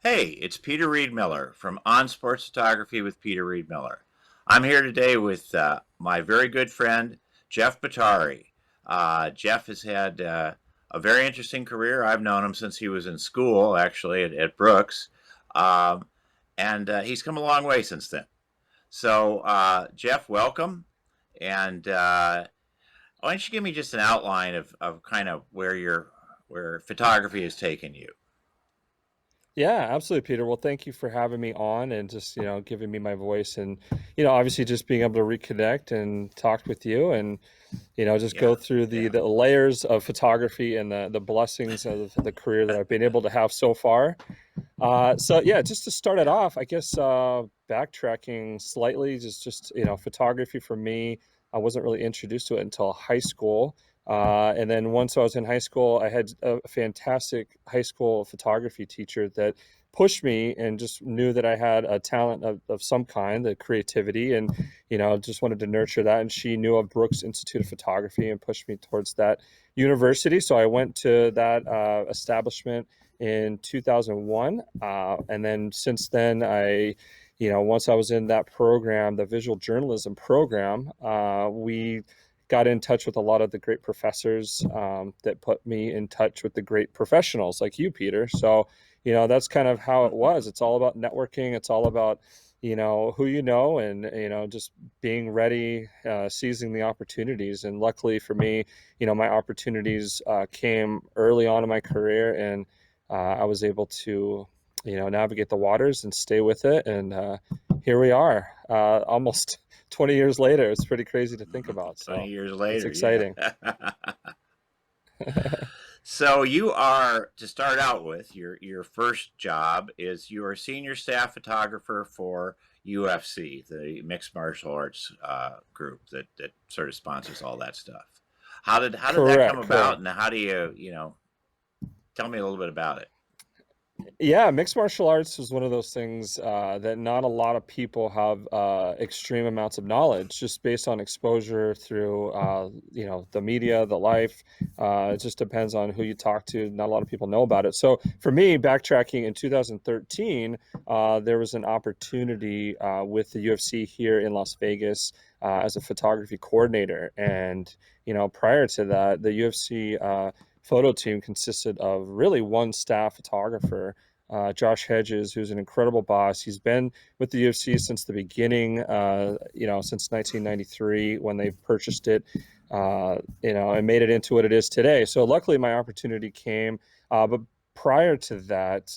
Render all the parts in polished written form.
Hey, it's Peter Reed Miller from On Sports Photography with Peter Reed Miller. I'm here today with my very good friend, Jeff Bottari. Jeff has had a very interesting career. I've known him since he was in school, actually, at Brooks. Um, and he's come a long way since then. So, Jeff, welcome. And why don't you give me just an outline of kind of where photography has taken you? Yeah, absolutely, Peter. Well, thank you for having me on and just, giving me my voice and, obviously just being able to reconnect and talk with you and, just Yeah, go through the yeah. the layers of photography and the blessings of the career that I've been able to have so far. So yeah, just to start it off, I guess backtracking slightly, photography for me, I wasn't really introduced to it until high school. And then once I was in high school, I had a fantastic high school photography teacher that pushed me and just knew that I had a talent of some kind, the creativity, and just wanted to nurture that. And she knew of Brooks Institute of Photography and pushed me towards that university. So I went to that establishment in 2001. And then since then, once I was in that program, the visual journalism program, we got in touch with a lot of the great professors that put me in touch with the great professionals like you, Peter. So, that's kind of how it was. It's all about networking. It's all about, who you know and, just being ready, seizing the opportunities. And luckily for me, my opportunities came early on in my career and I was able to, navigate the waters and stay with it. And here we are, almost 20 years later. It's pretty crazy to think Mhm. about. 20 So years it's later, yeah. exciting. So you are, to start out with, your first job is you are senior staff photographer for UFC, the mixed martial arts group that sort of sponsors all that stuff. How did that come Correct, about, correct. and how do you tell me a little bit about it? Yeah, mixed martial arts is one of those things that not a lot of people have extreme amounts of knowledge just based on exposure through, the media, the life. It just depends on who you talk to. Not a lot of people know about it. So for me, backtracking in 2013, there was an opportunity with the UFC here in Las Vegas as a photography coordinator. And, prior to that, the UFC photo team consisted of really one staff photographer, Josh Hedges, who's an incredible boss. He's been with the UFC since the beginning, since 1993 when they purchased it, and made it into what it is today. So luckily, my opportunity came. But prior to that,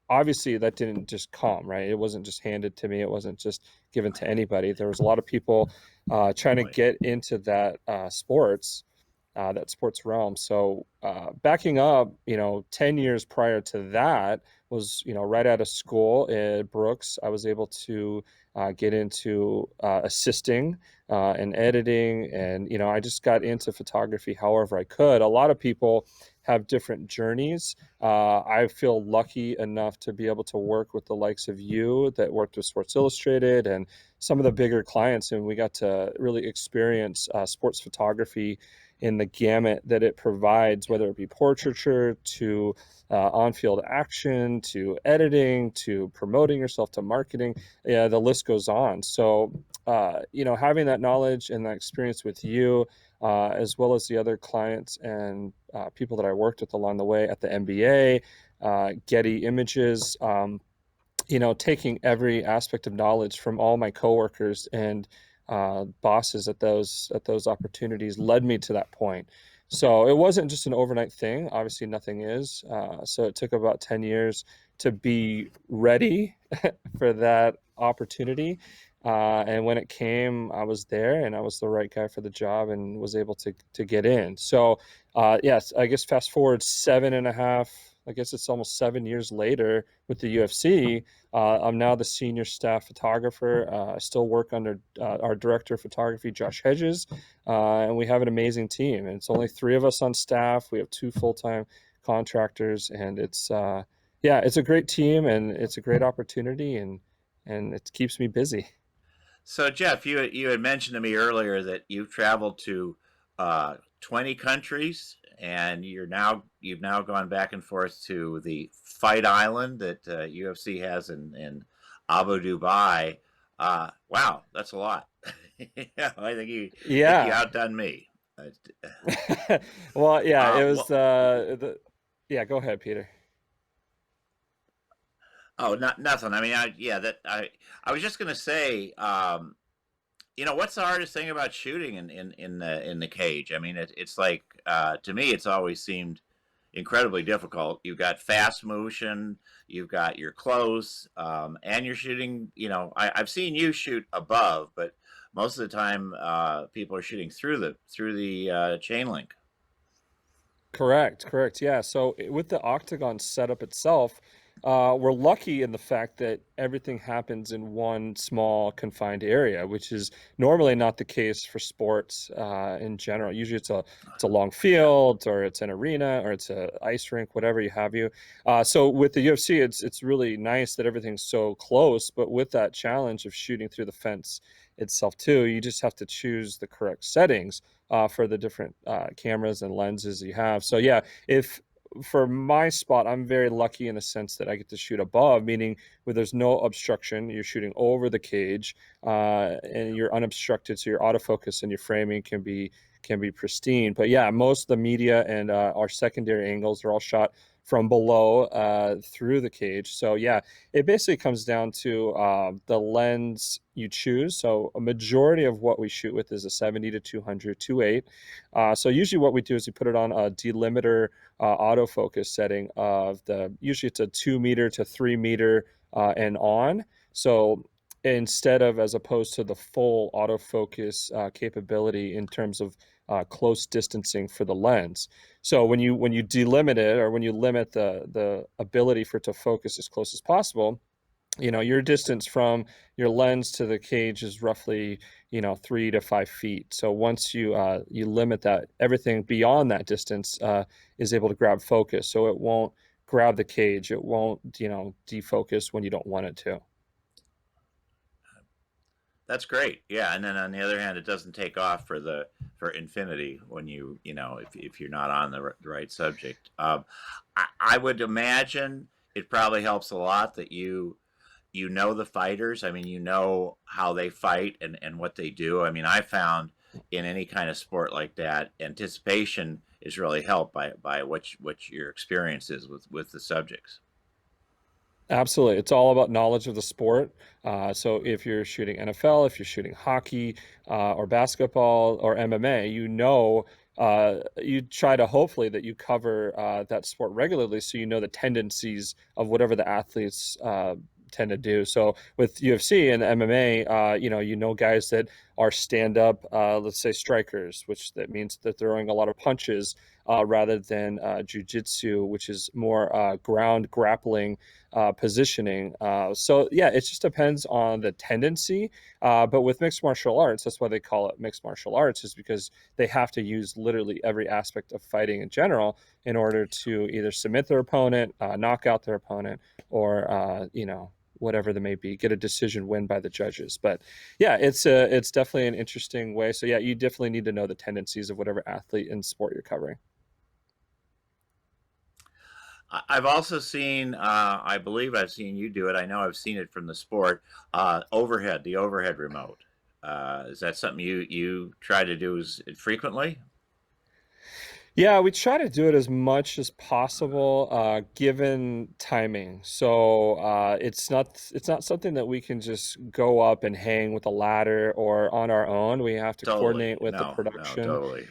obviously, that didn't just come, right? It wasn't just handed to me. It wasn't just given to anybody. There was a lot of people trying to Right. get into that sports realm. So backing up, 10 years prior to that was, right out of school at Brooks, I was able to get into assisting and editing. And, I just got into photography however I could. A lot of people have different journeys. I feel lucky enough to be able to work with the likes of you that worked with Sports Illustrated and some of the bigger clients. And we got to really experience sports photography in the gamut that it provides, Yeah. whether it be portraiture to on-field action to editing to promoting yourself to marketing. Yeah, the list goes on. So, having that knowledge and that experience with you, as well as the other clients and people that I worked with along the way at the NBA, Getty Images. Taking every aspect of knowledge from all my coworkers and bosses at those opportunities led me to that point. So it wasn't just an overnight thing. Obviously, nothing is. So it took about 10 years to be ready for that opportunity. And when it came, I was there and I was the right guy for the job and was able to get in. So, yes, I guess fast forward seven and a half, I guess it's almost 7 years later with the UFC. I'm now the senior staff photographer. I still work under our director of photography, Josh Hedges, and we have an amazing team. And it's only three of us on staff. We have two full-time contractors, and it's a great team and it's a great opportunity, and it keeps me busy. So Jeff, you had mentioned to me earlier that you've traveled to 20 countries and you've now gone back and forth to the Fight Island that UFC has in Abu Dhabi. Wow, that's a lot. Yeah, I think you Yeah. outdone me. Well, yeah, it was Well, yeah, go ahead, Peter. oh, not nothing. I mean, I was just gonna say, what's the hardest thing about shooting in the cage? I mean, it's like to me, it's always seemed incredibly difficult. You've got fast motion, you've got your close, and you're shooting. I've seen you shoot above, but most of the time, people are shooting through the chain link. Correct, correct. Yeah. So with the octagon setup itself, we're lucky in the fact that everything happens in one small confined area, which is normally not the case for sports in general. Usually, it's a long Yeah, field, or it's an arena, or it's a ice rink, whatever you have you. So with the UFC, it's really nice that everything's so close. But with that challenge of shooting through the fence itself too, you just have to choose the correct settings for the different cameras and lenses you have. So yeah, if for my spot, I'm very lucky in the sense that I get to shoot above, meaning where there's no obstruction, you're shooting over the cage, and you're unobstructed, so your autofocus and your framing can be pristine. But yeah, most of the media and our secondary angles are all shot from below through the cage. So yeah, it basically comes down to the lens you choose. So a majority of what we shoot with is a 70 to 200 2.8. So usually what we do is we put it on a delimiter autofocus setting of usually it's a 2 meter to 3 meter and on. So instead of, as opposed to the full autofocus capability in terms of close distancing for the lens. So when you delimit it, or when you limit the ability for it to focus as close as possible, your distance from your lens to the cage is roughly 3 to 5 feet. So once you limit that, everything beyond that distance is able to grab focus. So it won't grab the cage. It won't defocus when you don't want it to. that's great. Yeah, and then on the other hand, it doesn't take off for infinity when if you're not on the right subject. I would imagine it probably helps a lot that you know the fighters. I mean, you know how they fight and what they do. I mean, I found in any kind of sport like that, anticipation is really helped by what your experience is with the subjects. Absolutely. It's all about knowledge of the sport. So if you're shooting NFL, if you're shooting hockey, or basketball or MMA, you try to hopefully that you cover that sport regularly, so you know the tendencies of whatever the athletes tend to do. So with UFC and MMA, you know guys that are stand-up, let's say strikers, which that means they're throwing a lot of punches rather than jujitsu, which is more ground grappling positioning. So yeah, it just depends on the tendency. But with mixed martial arts, that's why they call it mixed martial arts, is because they have to use literally every aspect of fighting in general in order to either submit their opponent, knock out their opponent, or whatever they may be, get a decision win by the judges. But yeah, it's definitely an interesting way. So yeah, you definitely need to know the tendencies of whatever athlete and sport you're covering. I've also seen, I believe I've seen you do it. I know I've seen it from the sport. The overhead remote. Is that something you try to do frequently? Yeah, we try to do it as much as possible, given timing. So it's not something that we can just go up and hang with a ladder or on our own. We have to Totally. coordinate with the No, no, production. totally.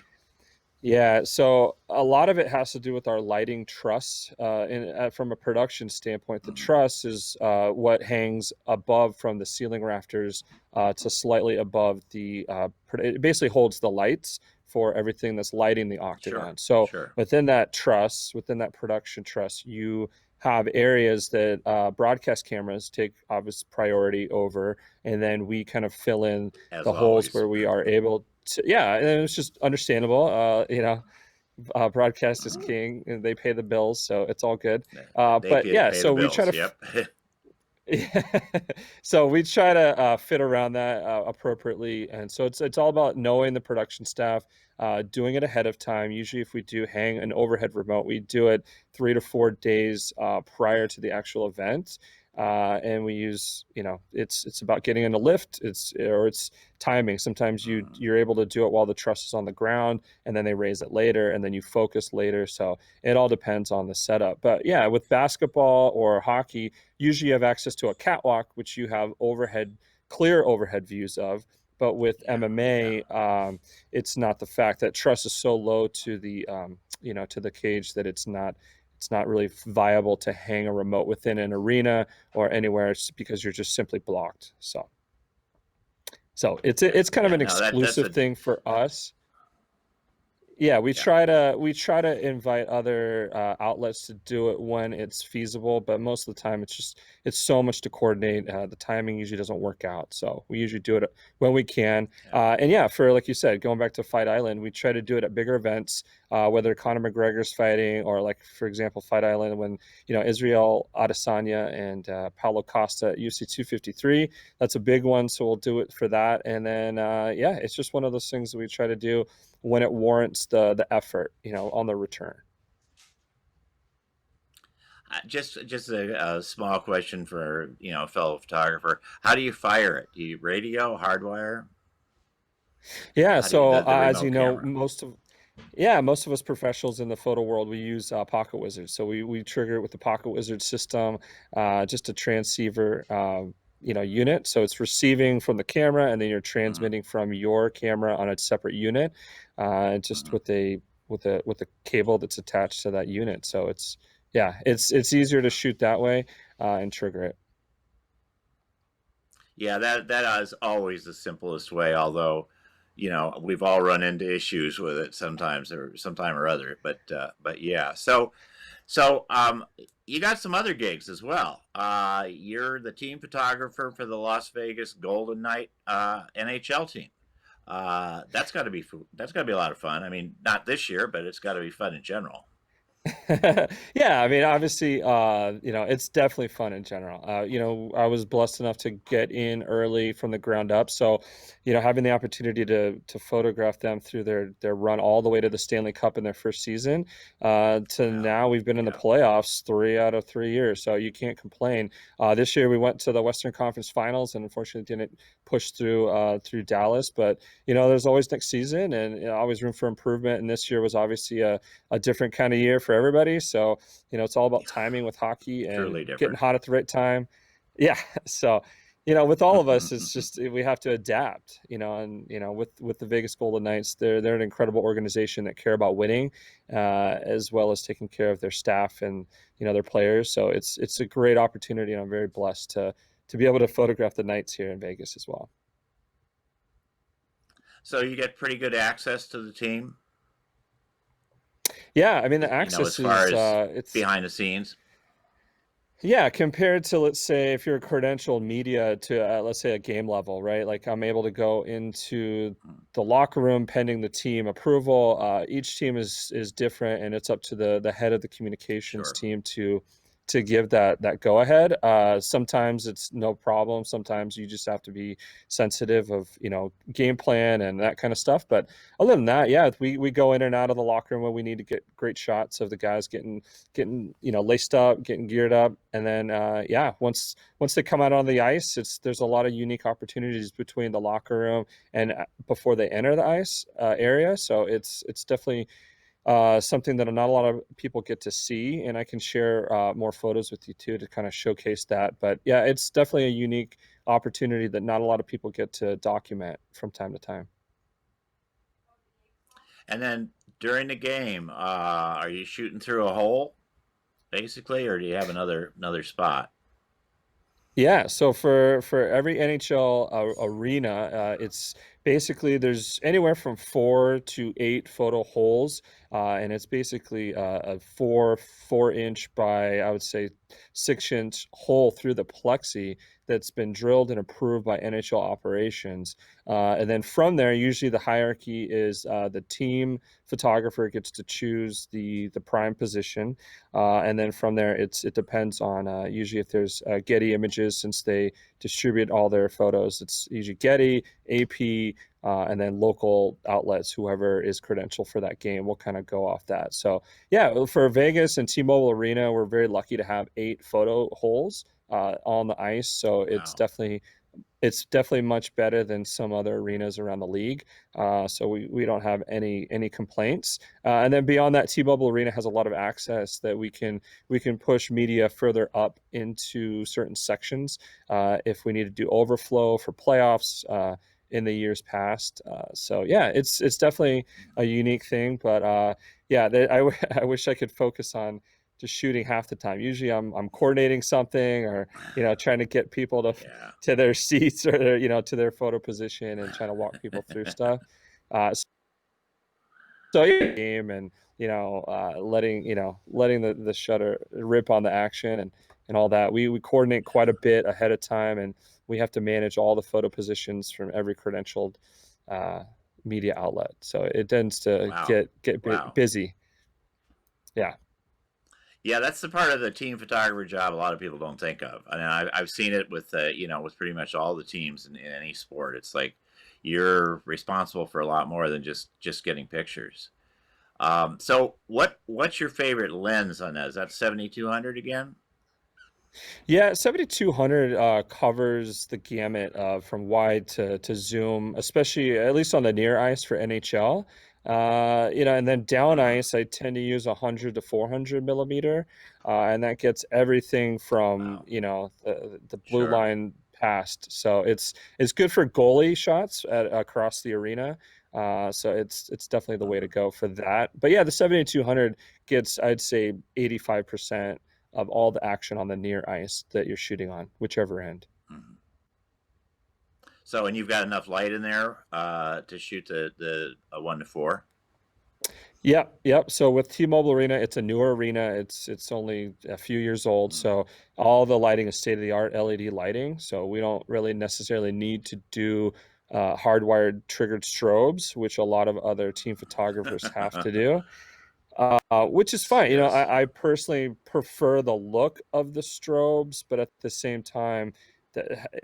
Yeah, so a lot of it has to do with our lighting truss. From a production standpoint, the Mhm. truss is what hangs above from the ceiling rafters to slightly above it basically holds the lights for everything that's lighting the Sure, octagon. So sure. within that truss, within that production truss, you have areas that broadcast cameras take obvious priority over, and then we kind of fill in As the holes always. where we are able to. Yeah, and it's just understandable. Broadcast is Oh, king, and they pay the bills, so it's all good. they But yeah, pay the so we try bills. to Yep. Yeah. So we try to fit around that appropriately, and so it's all about knowing the production staff, doing it ahead of time. Usually, if we do hang an overhead remote, we do it 3 to 4 days prior to the actual event, and we use, it's about getting in a lift. It's timing. Sometimes Mm. you're able to do it while the truss is on the ground, and then they raise it later, and then you focus later. So it all depends on the setup. But yeah, with basketball or hockey, usually you have access to a catwalk, which you have clear overhead views of. But with Yeah, yeah. MMA, it's not the fact that truss is so low to to the cage that it's not really viable to hang a remote within an arena or anywhere. It's because you're just simply blocked. So it's kind of Yeah, an no, that's exclusive a thing for us. Yeah, we yeah. try to we try to invite other outlets to do it when it's feasible, but most of the time it's so much to coordinate. The timing usually doesn't work out, so we usually do it when we can. Yeah. And yeah, for like you said, going back to Fight Island, we try to do it at bigger events, whether Conor McGregor's fighting or like for example Fight Island when Israel Adesanya and Paulo Costa at UFC 253. That's a big one, so we'll do it for that. And then yeah, it's just one of those things that we try to do when it warrants the effort, on the return. Just a small question for a fellow photographer. How do you fire it? Do you radio, hardwire? Yeah, How do you so the as you remote know, camera? most of us professionals in the photo world, we use Pocket Wizard. So we trigger it with the Pocket Wizard system, just a transceiver, unit. So it's receiving from the camera, and then you're Mm-hmm. transmitting from your camera on a separate unit, just Mm-hmm. with a cable that's attached to that unit. So it's easier to shoot that way and trigger it. Yeah, that is always the simplest way. Although, we've all run into issues with it sometimes or sometime or other. But yeah. So you got some other gigs as well. You're the team photographer for the Las Vegas Golden Knight NHL team. That's got to be a lot of fun. I mean, not this year, but it's got to be fun in general. Yeah, I mean, obviously, it's definitely fun in general. I was blessed enough to get in early from the ground up, so having the opportunity to photograph them through their run all the way to the Stanley Cup in their first season, to Yeah, now we've been in the yeah, playoffs 3 out of 3 years, so you can't complain. This year we went to the Western Conference Finals and unfortunately didn't push through Dallas, but there's always next season and always room for improvement. And this year was obviously a different kind of year for everybody. So, it's all about yeah. timing with hockey and Truly getting different. hot at the right time. Yeah. So, with all of us, it's just we have to adapt, and with the Vegas Golden Knights, they're an incredible organization that care about winning, as well as taking care of their staff and their players. So it's a great opportunity, and I'm very blessed to be able to photograph the Knights here in Vegas as well. So you get pretty good access to the team, Yeah, I mean the as access far is as it's behind the scenes. yeah, compared to, let's say, if you're credentialed media to, let's say, a game level, right? Like I'm able to go into the locker room pending the team approval. Each team is different, and it's up to the head of the communications Sure. team to give that go ahead. Sometimes it's no problem. Sometimes you just have to be sensitive of game plan and that kind of stuff. But other than that, yeah, we go in and out of the locker room when we need to get great shots of the guys getting laced up, getting geared up, and then yeah, once they come out on the ice, there's a lot of unique opportunities between the locker room and before they enter the ice area. So it's definitely something that not a lot of people get to see, and I can share more photos with you too to kind of showcase that. But yeah, it's definitely a unique opportunity that not a lot of people get to document from time to time. And then during the game, are you shooting through a hole basically, or do you have another spot? Yeah, so for every NHL arena, it's basically there's anywhere from 4 to 8 photo holes, and it's basically a 4 inch by, I would say, 6 inch hole through the plexi that's been drilled and approved by NHL operations. And then from there, usually the hierarchy is the team photographer gets to choose the prime position, and then from there it depends on usually if there's Getty Images, since they distribute all their photos. It's usually Getty, AP, and then local outlets, whoever is credentialed for that game, will kind of go off that. So yeah, for Vegas and T-Mobile Arena, we're very lucky to have 8 photo holes on the ice. So Wow. it's definitely much better than some other arenas around the league. So we don't have any complaints. And then beyond that, T-Mobile Arena has a lot of access that we can push media further up into certain sections if we need to do overflow for playoffs in the years past. So yeah, it's definitely a unique thing. But yeah, I wish I could focus on just shooting half the time. Usually I'm coordinating something, or trying to get people Yeah. to their seats, or to their photo position, and trying to walk people through stuff. So yeah, game, and letting the shutter rip on the action, and all that. We coordinate quite a bit ahead of time, and we have to manage all the photo positions from every credentialed uh, media outlet. So it tends to Wow. get Wow. busy. Yeah. Yeah, that's the part of the team photographer job a lot of people don't think of. I mean, I've seen it with with pretty much all the teams in any sport. It's like you're responsible for a lot more than just getting pictures. So what's your favorite lens on that? Is that 7200 again? Yeah, 7200 covers the gamut from wide to zoom, especially at least on the near ice for NHL. And then down Uh-huh. ice, I tend to use 100 to 400 millimeter, and that gets everything from Wow. the blue Sure. line past. So it's good for goalie shots across the arena. So it's definitely the way to Uh-huh. go for that. But yeah, the 7200 gets, I'd say, 85% of all the action on the near ice that you're shooting on, whichever end. Mhm. So, and you've got enough light in there to shoot the 1 to 4. Yep, yep. So with T-Mobile Arena, it's a newer arena. It's only a few years old, Mm. so all the lighting is state-of-the-art LED lighting. So we don't really necessarily need to do hardwired triggered strobes, which a lot of other team photographers have to do. Which is fine. Yes. I personally prefer the look of the strobes, but at the same time,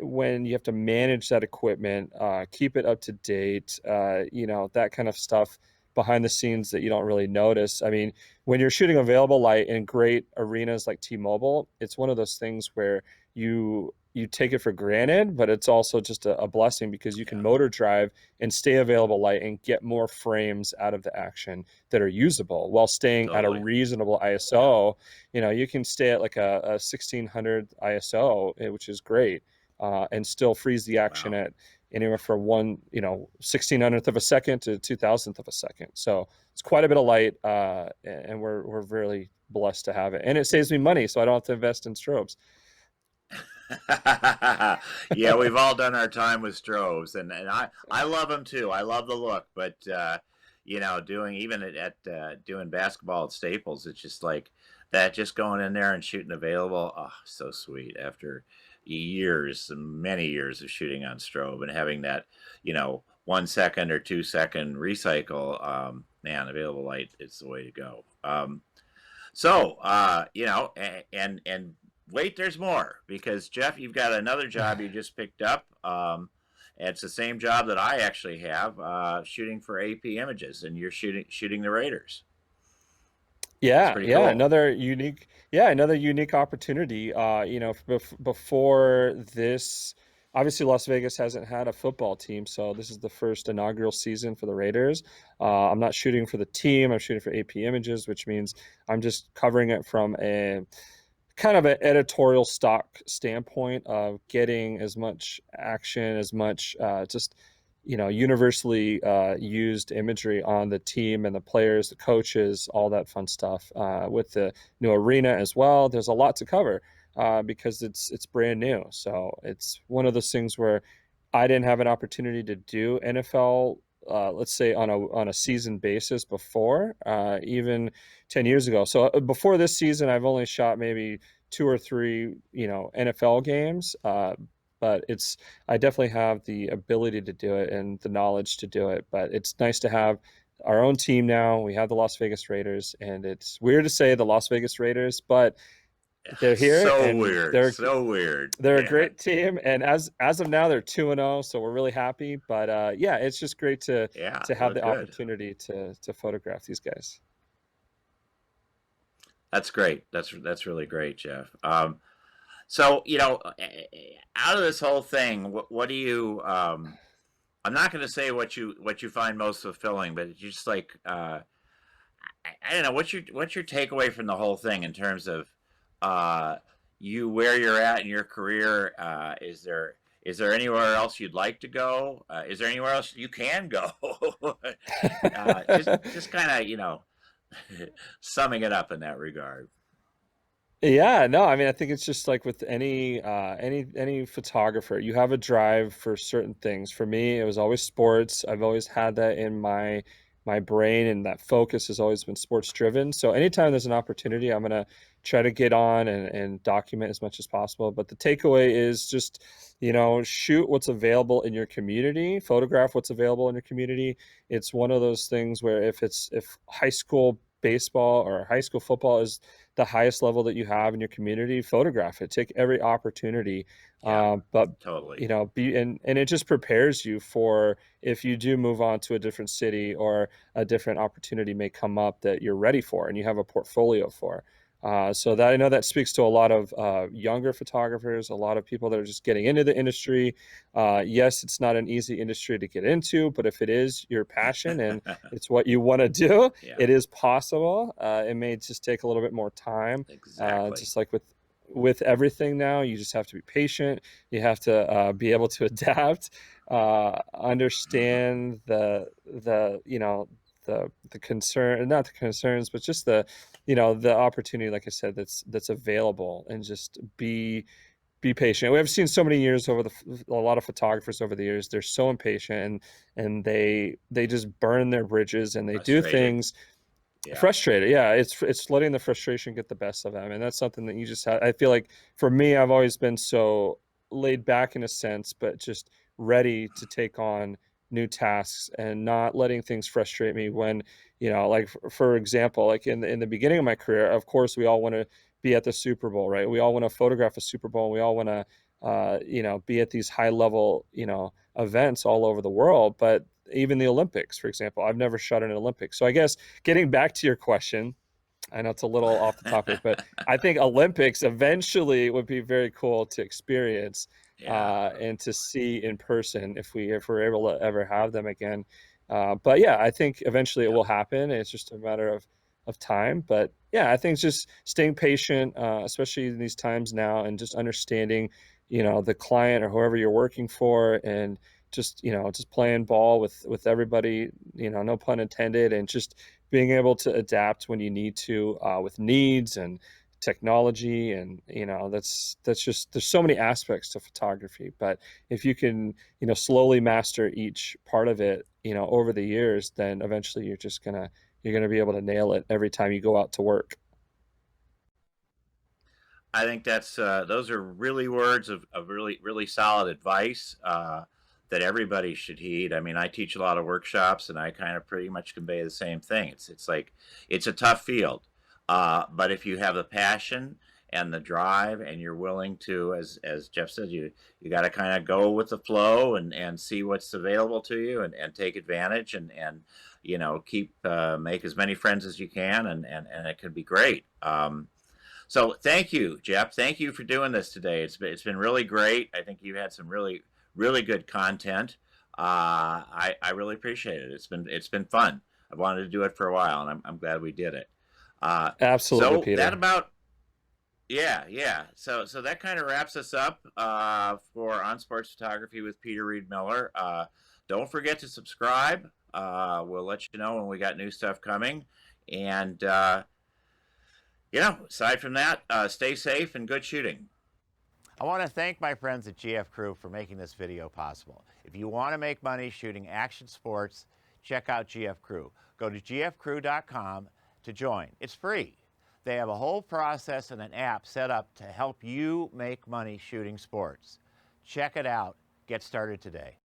when you have to manage that equipment, keep it up to date, that kind of stuff behind the scenes that you don't really notice. I mean, when you're shooting available light in great arenas like T-Mobile, it's one of those things where you take it for granted, but it's also just a blessing, because you can Yeah. motor drive and stay available light and get more frames out of the action that are usable while staying at a Totally. reasonable Yeah. ISO. You can stay at like a 1600 ISO, which is great, and still freeze the action Wow. at anywhere from 1600th of a second to 2000th of a second. So it's quite a bit of light, and we're really blessed to have it. And it saves me money, so I don't have to invest in strobes. Yeah, we've all done our time with strobes, and I love them too. I love the look, but doing even doing basketball at Staples, it's just like that. Just going in there and shooting available, oh, so sweet. After years, many years of shooting on strobe and having that, 1 second or 2 second recycle, man, available light is the way to go. So, and wait, there's more, because Jeff, you've got another job you just picked up. It's the same job that I actually have, shooting for AP Images, and you're shooting the Raiders. It's Yeah, pretty yeah, cool. another unique opportunity. Before this, obviously Las Vegas hasn't had a football team, so this is the first inaugural season for the Raiders. I'm not shooting for the team; I'm shooting for AP Images, which means I'm just covering it from a kind of an editorial stock standpoint of getting as much action, as much just universally used imagery on the team and the players, the coaches, all that fun stuff. With the new arena as well, there's a lot to cover because it's brand new. So it's one of those things where I didn't have an opportunity to do NFL, let's say on a season basis before, even 10 years ago. So before this season, I've only shot maybe two or three, NFL games. But I definitely have the ability to do it and the knowledge to do it. But it's nice to have our own team now. We have the Las Vegas Raiders, and it's weird to say the Las Vegas Raiders, but they're here So and weird. So weird. they're a Yeah. great team, and as of now, they're 2-0, so we're really happy. But yeah, it's just great Yeah. to have Well, the good. opportunity to photograph these guys. That's great. That's really great, Jeff. So, out of this whole thing, what do you? I'm not going to say what you find most fulfilling, but it's just like I don't know what's your takeaway from the whole thing in terms of uh, you where you're at in your career. Is there anywhere else you'd like to go? Is there anywhere else you can go? Just kind of summing it up in that regard. Yeah, no, I mean, I think it's just like with any photographer, you have a drive for certain things. For me, it was always sports. I've always had that in my brain, and that focus has always been sports driven. So anytime there's an opportunity, I'm gonna try to get on and document as much as possible. But the takeaway is just, shoot what's available in your community, photograph what's available in your community. It's one of those things where if high school baseball or high school football is the highest level that you have in your community, photograph it, take every opportunity. Yeah, But totally. be and it just prepares you for if you do move on to a different city or a different opportunity may come up that you're ready for and you have a portfolio for. So that I know that speaks to a lot of younger photographers, a lot of people that are just getting into the industry. Yes, it's not an easy industry to get into, but if it is your passion and it's what you want to do, Yeah, it is possible. It may just take a little bit more time. exactly. Just like with everything now, you just have to be patient. You have to be able to adapt, understand the concern, not the concerns, but just the opportunity, like I said, that's available, and just be patient. We've seen so many years a lot of photographers over the years. They're so impatient and they just burn their bridges and they do Frustrated. things Yeah, frustrated. Yeah, it's letting the frustration get the best of them, and that's something that you just have. I feel like for me, I've always been so laid back in a sense, but just ready to take on new tasks and not letting things frustrate me when, like for example, like in the beginning of my career, of course we all want to be at the Super Bowl, right? We all want to photograph a Super Bowl, and we all want to be at these high level, events all over the world. But even the Olympics, for example, I've never shot in an Olympics. So I guess getting back to your question, I know it's a little off the topic, but I think Olympics eventually would be very cool to experience yeah. and to see in person if we're able to ever have them again. But yeah, I think eventually it Yep. will happen. It's just a matter of time. But yeah, I think it's just staying patient, especially in these times now, and just understanding, the client or whoever you're working for, and just playing ball with everybody, no pun intended, and just being able to adapt when you need to with needs and technology. And that's just there's so many aspects to photography, but if you can slowly master each part of it over the years, then eventually you're gonna be able to nail it every time you go out to work. I think those are really words of really really solid advice that everybody should heed. I mean, I teach a lot of workshops, and I kind of pretty much convey the same thing. It's like it's a tough field, but if you have the passion and the drive, and you're willing to, as Jeff said, you got to kind of go with the flow and see what's available to you, and take advantage, and keep make as many friends as you can, and it can be great. So thank you, Jeff. Thank you for doing this today. It's been really great. I think you had some really really good content. I really appreciate it. It's been fun. I've wanted to do it for a while, and I'm glad we did it. Uh, Absolutely, so that Peter. about yeah. So that kind of wraps us up for On Sports Photography with Peter Reed Miller. Don't forget to subscribe. We'll let you know when we got new stuff coming, and aside from that, stay safe and good shooting. I want to thank my friends at GF Crew for making this video possible. If you want to make money shooting action sports, check out GF Crew. Go to gfcrew.com to join. It's free. They have a whole process and an app set up to help you make money shooting sports. Check it out. Get started today.